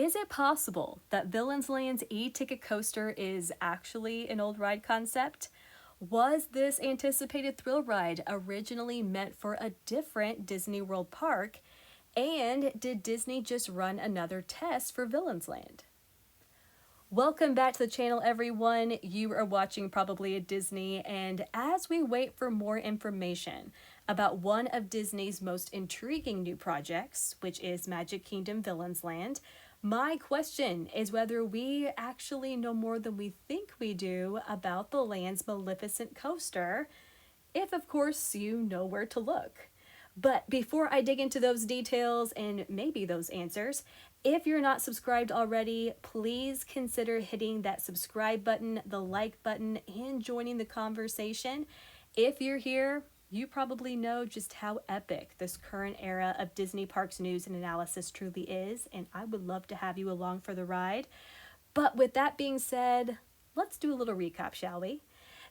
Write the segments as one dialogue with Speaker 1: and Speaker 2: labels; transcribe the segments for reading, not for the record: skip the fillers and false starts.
Speaker 1: Is it possible that Villains Land's e-ticket coaster is actually an old ride concept? Was this anticipated thrill ride originally meant for a different Disney World park? And did Disney just run another test for Villains Land? Welcome back to the channel, everyone. You are watching Probably a Disney, and as we wait for more information about one of Disney's most intriguing new projects, which is Magic Kingdom Villains Land, my question is whether we actually know more than we think we do about the land's Maleficent coaster, if of course you know where to look. But before I dig into those details and maybe those answers, if you're not subscribed already, please consider hitting that subscribe button, the like button, and joining the conversation. If you're here, you probably know just how epic this current era of Disney Parks news and analysis truly is, and I would love to have you along for the ride. But with that being said, let's do a little recap, shall we?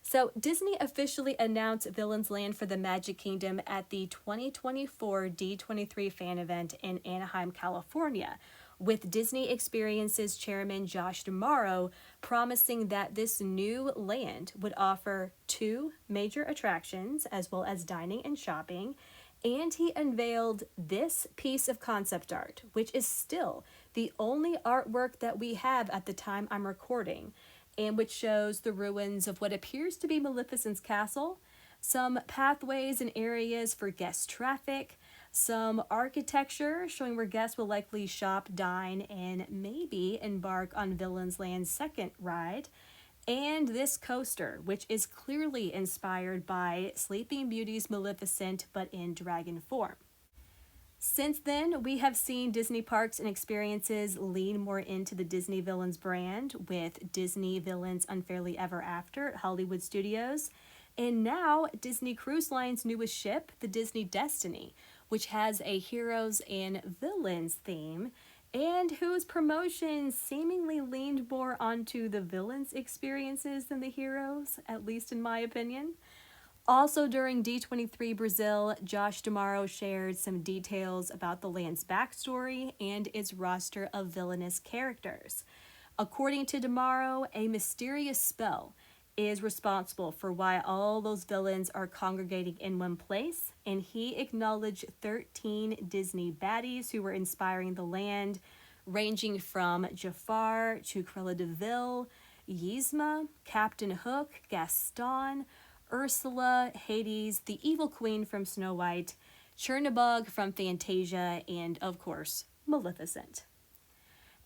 Speaker 1: So Disney officially announced Villains Land for the Magic Kingdom at the 2024 D23 fan event in Anaheim, California, with Disney Experiences chairman Josh D'Amaro promising that this new land would offer 2 major attractions as well as dining and shopping, and he unveiled this piece of concept art, which is still the only artwork that we have at the time I'm recording, and which shows the ruins of what appears to be Maleficent's castle, some pathways and areas for guest traffic, some architecture showing where guests will likely shop, dine, and maybe embark on Villains Land's second ride, and this coaster, which is clearly inspired by Sleeping Beauty's Maleficent but in dragon form. Since then, we have seen Disney Parks and Experiences lean more into the Disney Villains brand with Disney Villains Unfairly Ever After at Hollywood Studios, and now Disney Cruise Line's newest ship, the Disney Destiny, which has a heroes and villains theme, and whose promotion seemingly leaned more onto the villains' experiences than the heroes, at least in my opinion. Also during D23 Brazil, Josh D'Amaro shared some details about the land's backstory and its roster of villainous characters. According to D'Amaro, a mysterious spell is responsible for why all those villains are congregating in one place, and he acknowledged 13 Disney baddies who were inspiring the land, ranging from Jafar to Cruella de Vil, Yzma, Captain Hook, Gaston, Ursula, Hades, the evil queen from Snow White, Chernabog from Fantasia, and of course, Maleficent.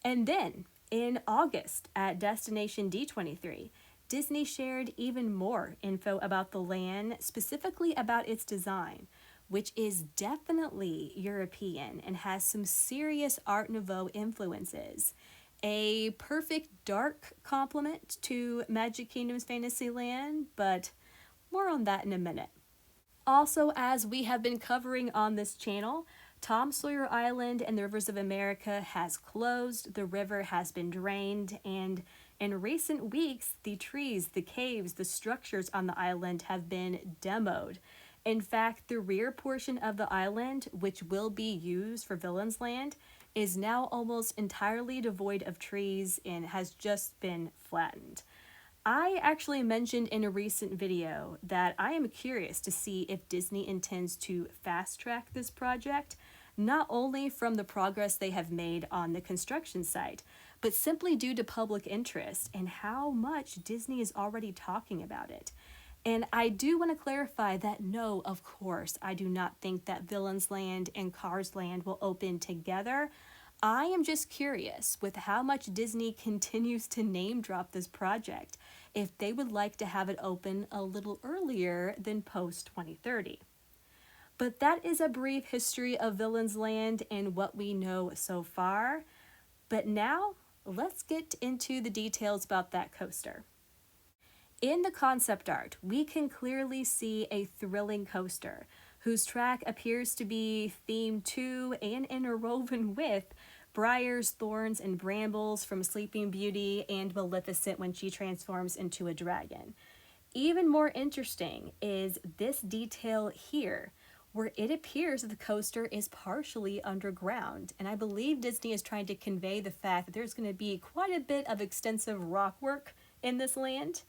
Speaker 1: And then, in August at Destination D23, Disney shared even more info about the land, specifically about its design, which is definitely European and has some serious Art Nouveau influences. A perfect dark complement to Magic Kingdom's Fantasyland, but more on that in a minute. Also, as we have been covering on this channel, Tom Sawyer Island and the Rivers of America has closed, the river has been drained, and in recent weeks, the trees, the caves, the structures on the island have been demoed. In fact, the rear portion of the island, which will be used for Villains Land, is now almost entirely devoid of trees and has just been flattened. I actually mentioned in a recent video that I am curious to see if Disney intends to fast-track this project, not only from the progress they have made on the construction site, but simply due to public interest and how much Disney is already talking about it. And I do want to clarify that no, of course, I do not think that Villains Land and Cars Land will open together. I am just curious with how much Disney continues to name drop this project, if they would like to have it open a little earlier than post 2030. But that is a brief history of Villains Land and what we know so far. But now, let's get into the details about that coaster. In the concept art, we can clearly see a thrilling coaster whose track appears to be themed to and interwoven with briars, thorns, and brambles from Sleeping Beauty and Maleficent when she transforms into a dragon. Even more interesting is this detail here, where it appears that the coaster is partially underground. And I believe Disney is trying to convey the fact that there's going to be quite a bit of extensive rock work in this land.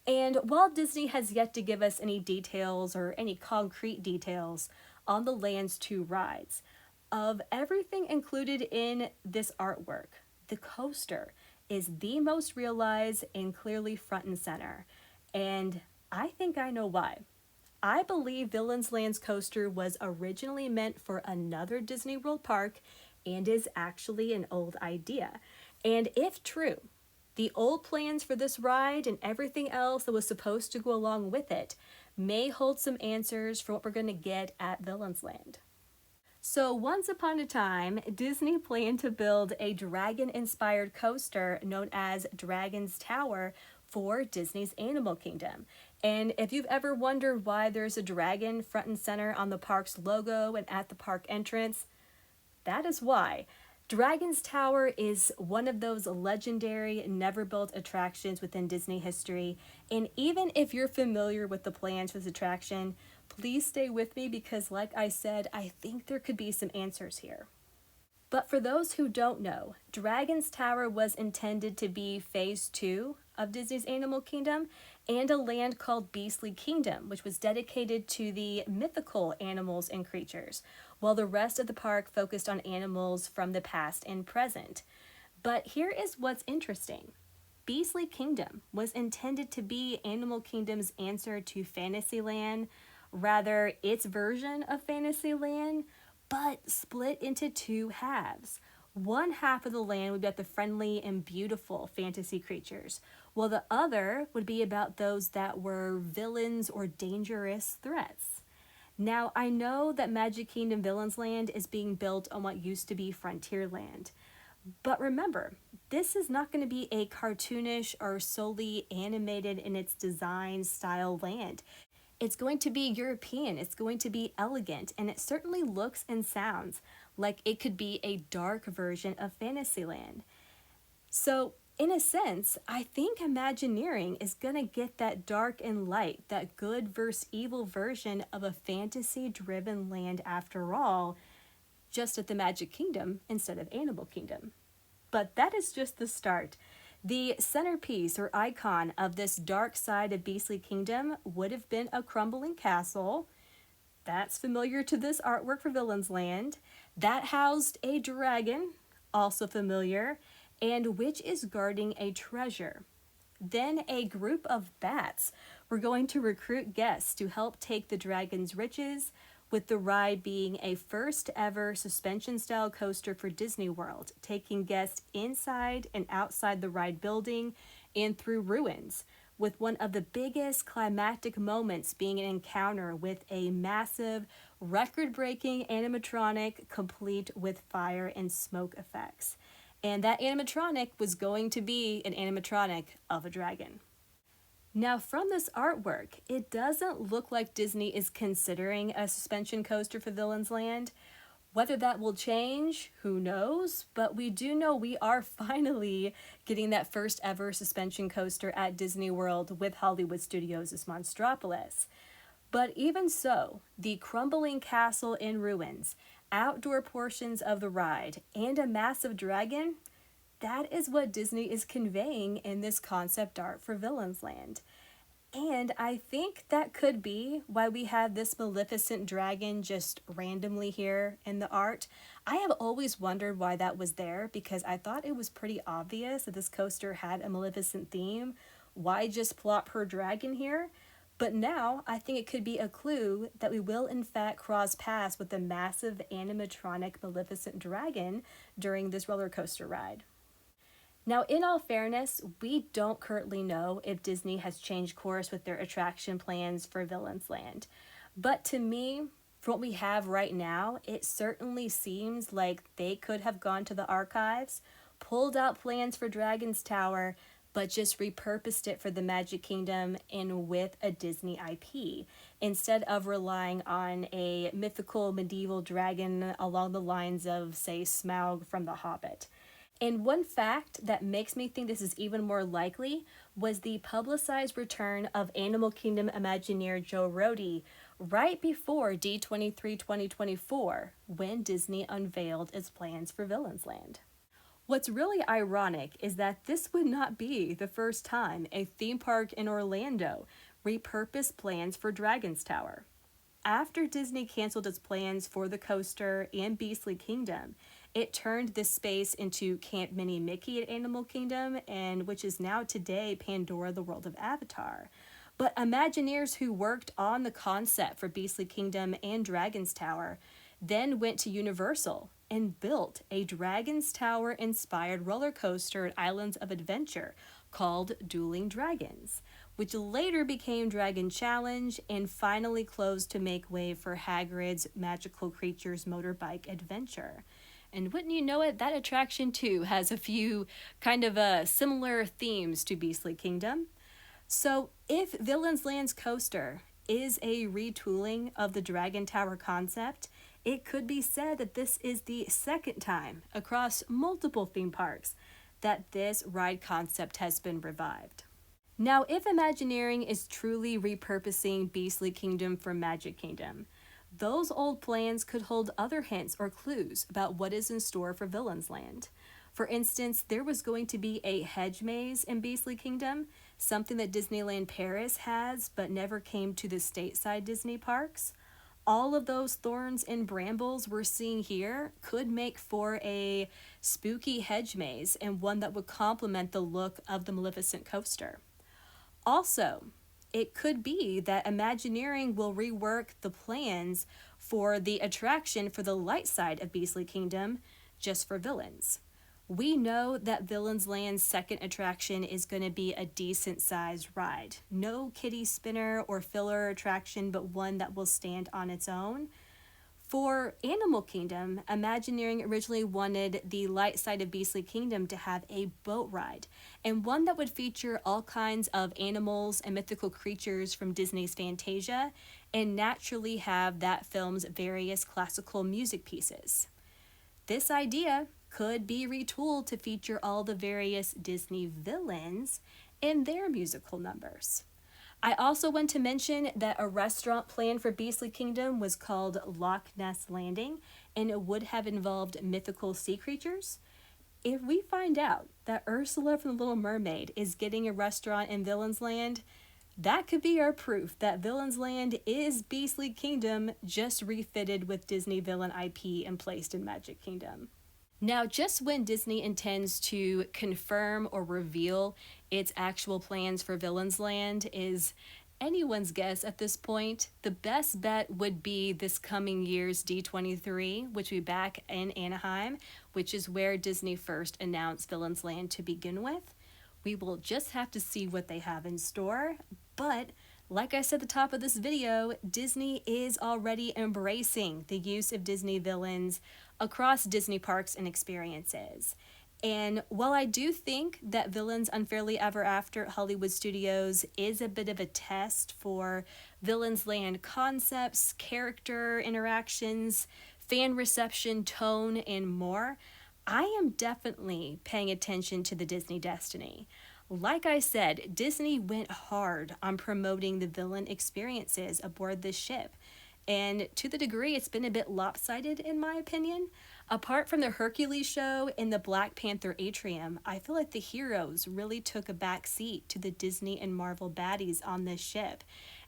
Speaker 1: And while Disney has yet to give us any details or any concrete details on the land's 2 rides, of everything included in this artwork, the coaster is the most realized and clearly front and center. And I think I know why. I believe Villains Land's coaster was originally meant for another Disney World park and is actually an old idea. And if true, the old plans for this ride and everything else that was supposed to go along with it may hold some answers for what we're going to get at Villains Land. So once upon a time, Disney planned to build a dragon-inspired coaster known as Dragon's Tower for Disney's Animal Kingdom. And if you've ever wondered why there's a dragon front and center on the park's logo and at the park entrance, that is why. Dragon's Tower is one of those legendary, never-built attractions within Disney history. And even if you're familiar with the plans for this attraction, please stay with me because, like I said, I think there could be some answers here. But for those who don't know, Dragon's Tower was intended to be phase 2 of Disney's Animal Kingdom and a land called Beastly Kingdom, which was dedicated to the mythical animals and creatures, while the rest of the park focused on animals from the past and present. But here is what's interesting. Beastly Kingdom was intended to be Animal Kingdom's answer to Fantasyland, rather its version of Fantasyland, but split into 2 halves. One half of the land would be about the friendly and beautiful fantasy creatures, while the other would be about those that were villains or dangerous threats. Now, I know that Magic Kingdom Villains Land is being built on what used to be Frontierland, but remember, this is not going to be a cartoonish or solely animated in its design style land. It's going to be European, it's going to be elegant, and it certainly looks and sounds like it could be a dark version of Fantasyland. So, in a sense, I think Imagineering is going to get that dark and light, that good versus evil version of a fantasy-driven land after all, just at the Magic Kingdom instead of Animal Kingdom. But that is just the start. The centerpiece or icon of this dark side of Beastly Kingdom would have been a crumbling castle. That's familiar to this artwork for Villains Land. That housed a dragon, also familiar, and which is guarding a treasure. Then a group of bats were going to recruit guests to help take the dragon's riches, with the ride being a first ever suspension style coaster for Disney World, taking guests inside and outside the ride building and through ruins, with one of the biggest climactic moments being an encounter with a massive, record-breaking animatronic complete with fire and smoke effects. And that animatronic was going to be an animatronic of a dragon. Now, from this artwork, it doesn't look like Disney is considering a suspension coaster for Villains Land. Whether that will change, who knows? But we do know we are finally getting that first ever suspension coaster at Disney World with Hollywood Studios' Monstropolis. But even so, the crumbling castle in ruins, outdoor portions of the ride, and a massive dragon, that is what Disney is conveying in this concept art for Villains Land. And I think that could be why we have this Maleficent dragon just randomly here in the art. I have always wondered why that was there because I thought it was pretty obvious that this coaster had a Maleficent theme. Why just plop her dragon here? But now I think it could be a clue that we will in fact cross paths with the massive animatronic Maleficent dragon during this roller coaster ride. Now, in all fairness, we don't currently know if Disney has changed course with their attraction plans for Villains Land. But to me, from what we have right now, it certainly seems like they could have gone to the archives, pulled out plans for Dragon's Tower, but just repurposed it for the Magic Kingdom and with a Disney IP, instead of relying on a mythical medieval dragon along the lines of, say, Smaug from The Hobbit. And one fact that makes me think this is even more likely was the publicized return of Animal Kingdom Imagineer Joe Rohde right before D23 2024, when Disney unveiled its plans for Villains Land. What's really ironic is that this would not be the first time a theme park in Orlando repurposed plans for Dragon's Tower. After Disney canceled its plans for the coaster and Beastly Kingdom, it turned this space into Camp Mini Mickey at Animal Kingdom, and which is now today Pandora the World of Avatar. But Imagineers who worked on the concept for Beastly Kingdom and Dragon's Tower then went to Universal and built a Dragon's Tower inspired roller coaster at Islands of Adventure called Dueling Dragons, which later became Dragon Challenge and finally closed to make way for Hagrid's Magical Creatures Motorbike Adventure. And wouldn't you know it, that attraction too has a few kind of similar themes to Beastly Kingdom. So if Villains Land's coaster is a retooling of the Dragon Tower concept, it could be said that this is the second time across multiple theme parks that this ride concept has been revived. Now, if Imagineering is truly repurposing Beastly Kingdom for Magic Kingdom, those old plans could hold other hints or clues about what is in store for Villains Land. For instance, there was going to be a hedge maze in Beastly Kingdom, something that Disneyland Paris has but never came to the stateside Disney parks. All of those thorns and brambles we're seeing here could make for a spooky hedge maze and one that would complement the look of the Maleficent coaster. Also, it could be that Imagineering will rework the plans for the attraction for the light side of Beastly Kingdom just for villains. We know that Villains Land's second attraction is going to be a decent sized ride. No kiddie spinner or filler attraction, but one that will stand on its own. For Animal Kingdom, Imagineering originally wanted the light side of Beastly Kingdom to have a boat ride, and one that would feature all kinds of animals and mythical creatures from Disney's Fantasia, and naturally have that film's various classical music pieces. This idea could be retooled to feature all the various Disney villains and their musical numbers. I also want to mention that a restaurant plan for Beastly Kingdom was called Loch Ness Landing, and it would have involved mythical sea creatures. If we find out that Ursula from The Little Mermaid is getting a restaurant in Villains Land, that could be our proof that Villains Land is Beastly Kingdom, just refitted with Disney villain IP and placed in Magic Kingdom. Now, just when Disney intends to confirm or reveal its actual plans for Villains Land is anyone's guess at this point. The best bet would be this coming year's D23, which will be back in Anaheim, which is where Disney first announced Villains Land to begin with. We will just have to see what they have in store, but like I said at the top of this video, Disney is already embracing the use of Disney villains across Disney parks and experiences. And while I do think that Villains Unfairly Ever After at Hollywood Studios is a bit of a test for Villains Land concepts, character interactions, fan reception, tone, and more, I am definitely paying attention to the Disney Destiny. Like I said, Disney went hard on promoting the villain experiences aboard this ship. And to the degree it's been a bit lopsided in my opinion. Apart from the Hercules show and the Black Panther atrium, I feel like the heroes really took a back seat to the Disney and Marvel baddies on this ship.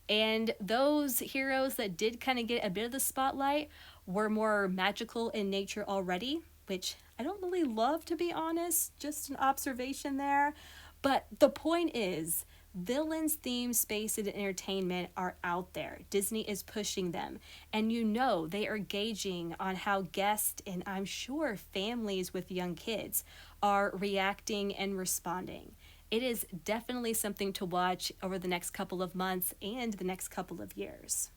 Speaker 1: And those heroes that did kind of get a bit of the spotlight were more magical in nature already, which I don't really love, to be honest, just an observation there. But the point is, villains themed spaces and entertainment are out there. Disney is pushing them. And you know they are gauging on how guests and I'm sure families with young kids are reacting and responding. It is definitely something to watch over the next couple of months and the next couple of years.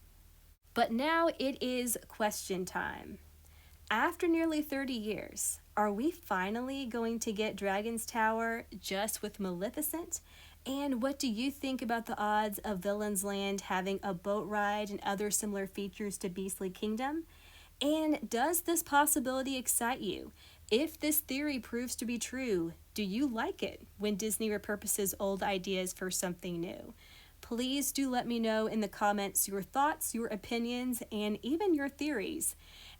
Speaker 1: But now it is question time. After nearly 30 years, are we finally going to get Dragon's Tower just with Maleficent? And what do you think about the odds of Villains Land having a boat ride and other similar features to Beastly Kingdom? And does this possibility excite you? If this theory proves to be true, do you like it when Disney repurposes old ideas for something new? please do let me know in the comments your thoughts, your opinions, and even your theories.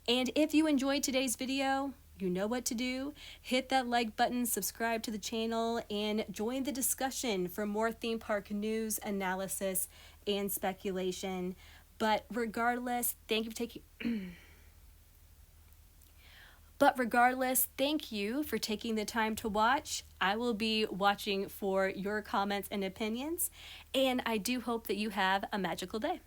Speaker 1: And if you enjoyed today's video, you know what to do. Hit that like button, subscribe to the channel, and join the discussion for more theme park news, analysis, and speculation. But regardless, thank you for taking the time to watch. I will be watching for your comments and opinions, and I do hope that you have a magical day.